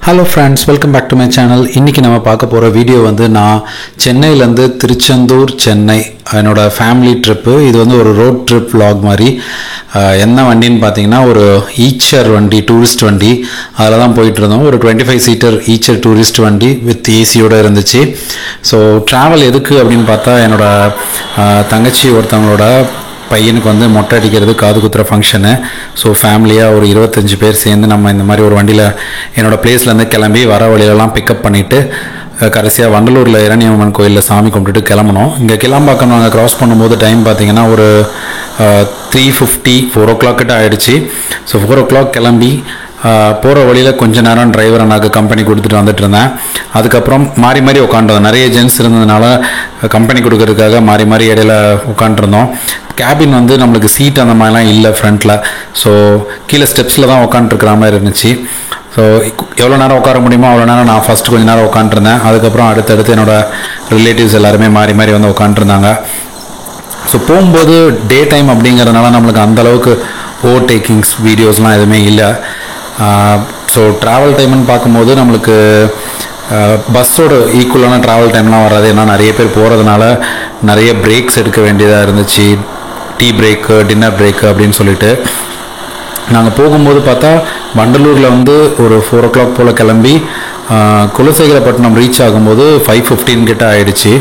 Hello friends, welcome back to my channel. இன்னைக்கு நம்ம பார்க்க போற வீடியோ வந்து நான் சென்னையில இருந்து திருச்செந்தூர் சென்னை என்னோட ஃபேமிலி ட்ரிப். இது வந்து ஒரு ரோட் ட்ரிப் vlog மாதிரி. என்ன வண்டின்னு பார்த்தீங்கன்னா ஒரு ஈச்சர் வண்டி, டூரிஸ்ட் வண்டி. அதில் தான் போயிட்டு இருந்தோம். ஒரு 25 சீட்டர் ஈச்சர் டூரிஸ்ட் வண்டி வித் ஏசியோட இருந்துச்சு. ஸோ ட்ராவல் எதுக்கு அப்படின்னு பார்த்தா என்னோட தங்கச்சி ஒருத்தவங்களோட பையனுக்கு வந்து மொட்டை அடிக்கிறது, காது குத்துற ஃபங்க்ஷனு. ஸோ ஃபேமிலியாக ஒரு 25 பேர் சேர்ந்து நம்ம இந்த மாதிரி ஒரு வண்டியில் என்னோடய பிளேஸ்லேருந்து கிளம்பி வர வழியிலலாம் பிக்கப் பண்ணிவிட்டு கடைசியாக வண்டலூரில் இரணியம்மன் கோயிலில் சாமி கும்பிட்டுட்டு கிளம்பணும். இங்கே கிளம்பாக்கம் நாங்கள் க்ராஸ் பண்ணும்போது டைம் பார்த்திங்கன்னா ஒரு 3:50 4 o'clock கிட்ட ஆகிடுச்சு. ஸோ 4 o'clock கிளம்பி போகிற வழியில் கொஞ்ச நேரம் டிரைவர் அண்ணாக்கு கம்பெனி கொடுத்துட்டு வந்துட்டு இருந்தேன். அதுக்கப்புறம் மாறி மாறி உட்காந்துருந்தோம். நிறைய ஜென்ஸ் இருந்ததுனால கம்பெனி கொடுக்கறதுக்காக மாறி மாறி இடையில உட்காந்துருந்தோம். கேபின் வந்து நம்மளுக்கு சீட் அந்த மாதிரிலாம் இல்லை ஃப்ரண்ட்டில். ஸோ கீழே ஸ்டெப்ஸில் தான் உட்காந்துருக்கிற மாதிரி இருந்துச்சு. ஸோ எவ்வளோ நேரம் உட்கார முடியுமோ அவ்வளோ நேரம் நான் ஃபஸ்ட்டு கொஞ்சம் நேரம் உட்காந்துருந்தேன். அதுக்கப்புறம் அடுத்தடுத்து என்னோடய ரிலேட்டிவ்ஸ் எல்லாருமே மாறி மாறி வந்து உட்காந்துருந்தாங்க. ஸோ போகும்போது டே டைம் அப்படிங்கிறதுனால நம்மளுக்கு அந்தளவுக்கு ஓவர்டேக்கிங்ஸ் வீடியோஸ்லாம் எதுவுமே இல்லை. ஸோ ட்ராவல் டைம்னு பார்க்கும்போது நம்மளுக்கு பஸ்ஸோட ஈக்குவலான ட்ராவல் டைம்லாம் வராது. ஏன்னா நிறைய பேர் போகிறதுனால நிறைய பிரேக்ஸ் எடுக்க வேண்டியதாக இருந்துச்சு. டீ பிரேக்கு, டின்னர் பிரேக்கு அப்படின்னு சொல்லிட்டு நாங்கள் போகும்போது பார்த்தா வண்டலூரில் வந்து ஒரு 4 o'clock போல் கிளம்பி குலசேகரப்பட்டினம் ரீச் ஆகும்போது 5:15 கிட்ட ஆகிடுச்சு.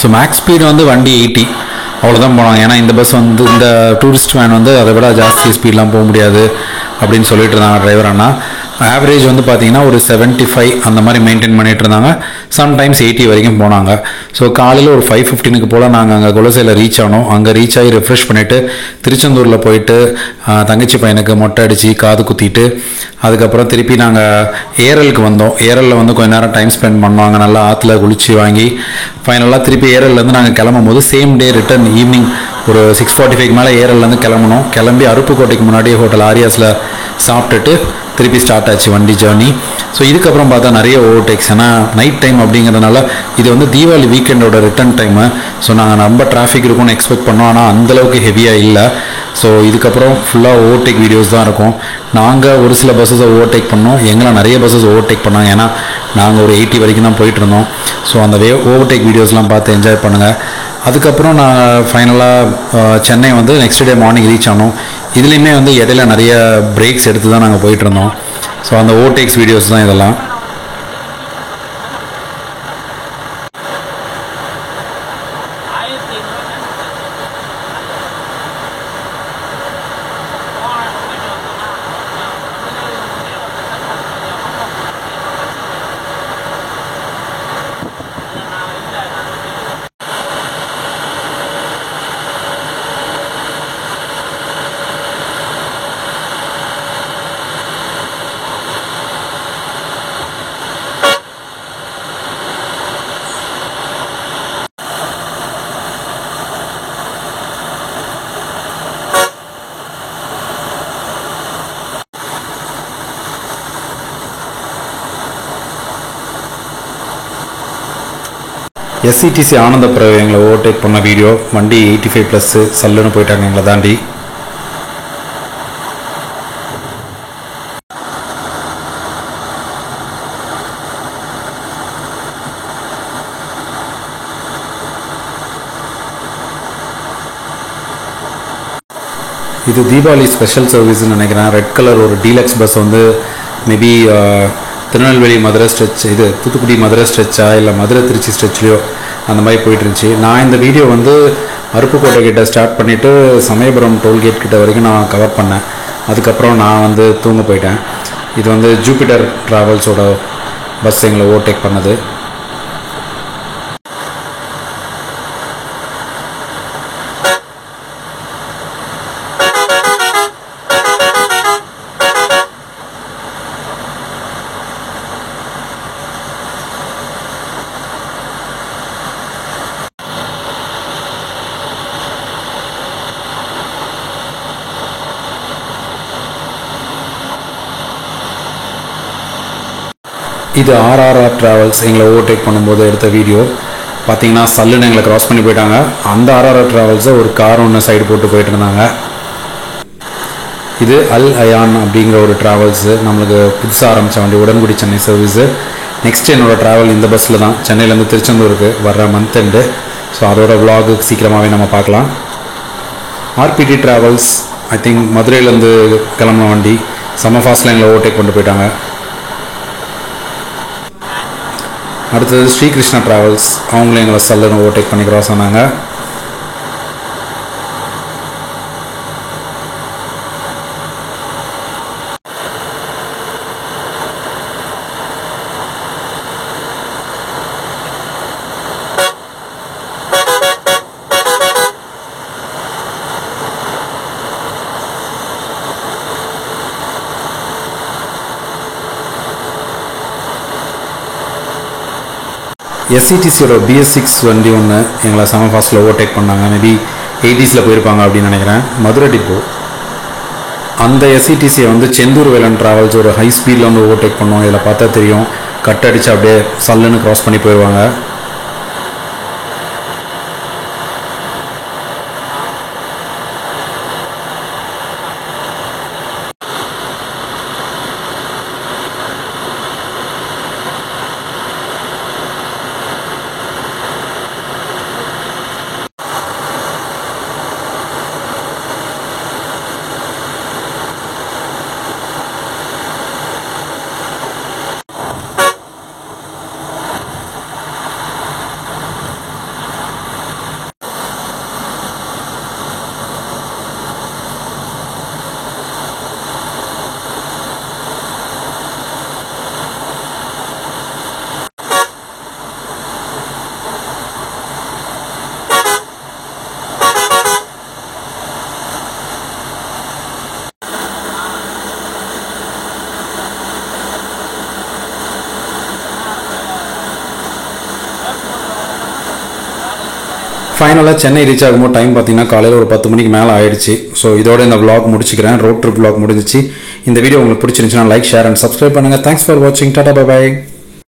ஸோ மேக்ஸ் ஸ்பீடு வந்து வண்டி 80 அவ்வளோதான் போனாங்க. ஏன்னா இந்த பஸ் வந்து இந்த டூரிஸ்ட் வேன் வந்து அதை விட ஜாஸ்தி ஸ்பீட்லாம் போக முடியாது அப்படின்னு சொல்லிட்டு இருந்தாங்க டிரைவர் அண்ணா. ஆவரேஜ் வந்து பார்த்திங்கன்னா ஒரு 75 அந்த மாதிரி மெயின்டைன் பண்ணிகிட்டு இருந்தாங்க. சம்டைம்ஸ் 80 வரைக்கும் போனாங்க. ஸோ காலையில் ஒரு 5:15 போல் நாங்கள் அங்கே குலசையில் ரீச் ஆனோம். அங்கே ரீச் ஆகி ரெஃப்ரெஷ் பண்ணிவிட்டு திருச்செந்தூரில் போயிட்டு தங்கச்சி பையனுக்கு மொட்டை அடித்து காது குத்திட்டு அதுக்கப்புறம் திருப்பி நாங்கள் ஏரலுக்கு வந்தோம். ஏரலில் வந்து கொஞ்சம் நேரம் டைம் ஸ்பெண்ட் பண்ணோம். அங்கே நல்லா ஆற்றுல குளிச்சு வாங்கி ஃபைனலாக திருப்பி ஏரல்லேருந்து நாங்கள் கிளம்பும் போது சேம் டே ரிட்டர்ன் ஈவினிங் ஒரு 6:45 மேலே ஏரல்லேருந்து கிளம்பணும். கிளம்பி அருப்புக்கோட்டைக்கு முன்னாடி ஹோட்டல் ஆரியாஸில் சாப்பிட்டுட்டு திருப்பி ஸ்டார்ட் ஆச்சு வண்டி ஜேர்னி. ஸோ இதுக்கப்புறம் பார்த்தா நிறைய ஓவர்டேக்ஸ். ஏன்னா நைட் டைம் அப்படிங்கிறதுனால இது வந்து தீபாவளி வீக்கெண்டோட ரிட்டர்ன் டைமு. ஸோ நாங்கள் ரொம்ப டிராஃபிக் இருக்கும்னு எக்ஸ்பெக்ட் பண்ணோம். ஆனால் அந்தளவுக்கு ஹெவியாக இல்லை. ஸோ இதுக்கப்புறம் ஃபுல்லாக ஓவர்டேக் வீடியோஸ் தான் இருக்கும். நாங்கள் ஒரு சில பஸ்ஸஸை ஓவர்டேக் பண்ணோம். எங்களை நிறைய பஸ்ஸஸ் ஓவர்டேக் பண்ணாங்க. ஏன்னா நாங்கள் ஒரு 80 வரைக்கும் தான் போயிட்டு இருந்தோம். ஸோ அந்த ஓவர்டேக் வீடியோஸ்லாம் பார்த்து என்ஜாய் பண்ணுங்கள். அதுக்கப்புறம் நான் ஃபைனலாக சென்னை வந்து நெக்ஸ்ட் டே மார்னிங் ரீச் ஆனோம். இதுலேயுமே வந்து இடையில நிறைய பிரேக்ஸ் எடுத்து தான் நாங்கள் போயிட்டு இருந்தோம். ஸோ அந்த ஓவர்டேக்ஸ் வீடியோஸ் தான் இதெல்லாம். SCTC ஆனந்தப்பிரவே எங்களை ஓவர்டேக் பண்ண வீடியோ. வண்டி 85+ சல்லுன்னு போயிட்டாங்க எங்களை தாண்டி. இது தீபாவளி ஸ்பெஷல் சர்வீஸ்ன்னு நினைக்கிறேன். ரெட் கலர் ஒரு டீலக்ஸ் பஸ் வந்து மேபி திருநெல்வேலி மதுரை ஸ்ட்ரெச், இது தூத்துக்குடி மதுரை ஸ்ட்ரெச்சா இல்லை மதுரை திருச்சி ஸ்ட்ரெச்லையோ அந்த மாதிரி போயிட்டு இருந்துச்சு. நான் இந்த வீடியோ வந்து அருப்புக்கோட்டை கிட்ட ஸ்டார்ட் பண்ணிவிட்டு சமயபுரம் டோல்கேட் கிட்ட வரைக்கும் நான் கவர் பண்ணேன். அதுக்கப்புறம் நான் வந்து தூங்க போயிட்டேன். இது வந்து ஜூபிட்டர் ட்ராவல்ஸோட பஸ் எங்களை ஓவர்டேக் பண்ணது. இது RRR ட்ராவல்ஸ் எங்களை ஓவர்டேக் பண்ணும்போது எடுத்த வீடியோ. பார்த்தீங்கன்னா சல்லுன்னு எங்களை க்ராஸ் பண்ணி போயிட்டாங்க. அந்த RRR ட்ராவல்ஸை ஒரு கார் ஒன்று சைடு போட்டு போயிட்டு இருந்தாங்க. இது அல் அயான் அப்படிங்கிற ஒரு ட்ராவல்ஸு, நம்மளுக்கு புதுசாக ஆரம்பித்த வண்டி, உடன்குடி சென்னை சர்வீஸு. நெக்ஸ்ட் என்னோடய ட்ராவல் இந்த பஸ்ஸில் தான், சென்னையிலேருந்து திருச்செந்தூருக்கு வர்ற மந்த் எண்டு. ஸோ அதோட vlog சீக்கிரமாகவே நம்ம பார்க்கலாம். ஆர்பிடி ட்ராவல்ஸ், ஐ திங்க் மதுரையிலேருந்து கிளம்பின வண்டி, செம்ம ஃபாஸ்ட் லைனில் ஓவர்டேக் கொண்டு போயிட்டாங்க. அடுத்தது ஸ்ரீகிருஷ்ணா ட்ராவல்ஸ், அவங்களும் எங்களை சல்லுன்னு ஓவர்டேக் பண்ணி கிராஸ் ஆனாங்க. எஸ்சிடிசியோட BS6 வண்டி ஒன்று எங்களை செம ஃபாஸ்ட்டில் ஓவர்டேக் பண்ணாங்க. மேபி 80s போயிருப்பாங்க அப்படின்னு நினைக்கிறேன். மதுரை டிப்போ. அந்த எஸ்சிடிசியை வந்து செந்தூர் வேலன் ட்ராவல்ஸ் ஒரு ஹை ஸ்பீடில் வந்து ஓவர்டேக் பண்ணோம். இதில் பார்த்தா தெரியும், கட் அடித்து அப்படியே சல்லுன்னு க்ராஸ் பண்ணி போயிடுவாங்க. ஃபைனலாக சென்னை ரீச் ஆகும்போது டைம் பார்த்தீங்கன்னா காலையில் ஒரு 10 மணிக்கு மேலே ஆயிடுச்சு. ஸோ இதோட இந்த vlog முடிச்சுக்கிறேன். ரோட் ட்ரிப் vlog முடிஞ்சிச்சு. இந்த வீடியோ உங்களுக்கு பிடிச்சிருந்துச்சுன்னா லைக், ஷேர் அண்ட் சப்ஸ்கிரைப் பண்ணுங்கள். தேங்க்ஸ் ஃபார் வாட்சிங். Tata, bye bye.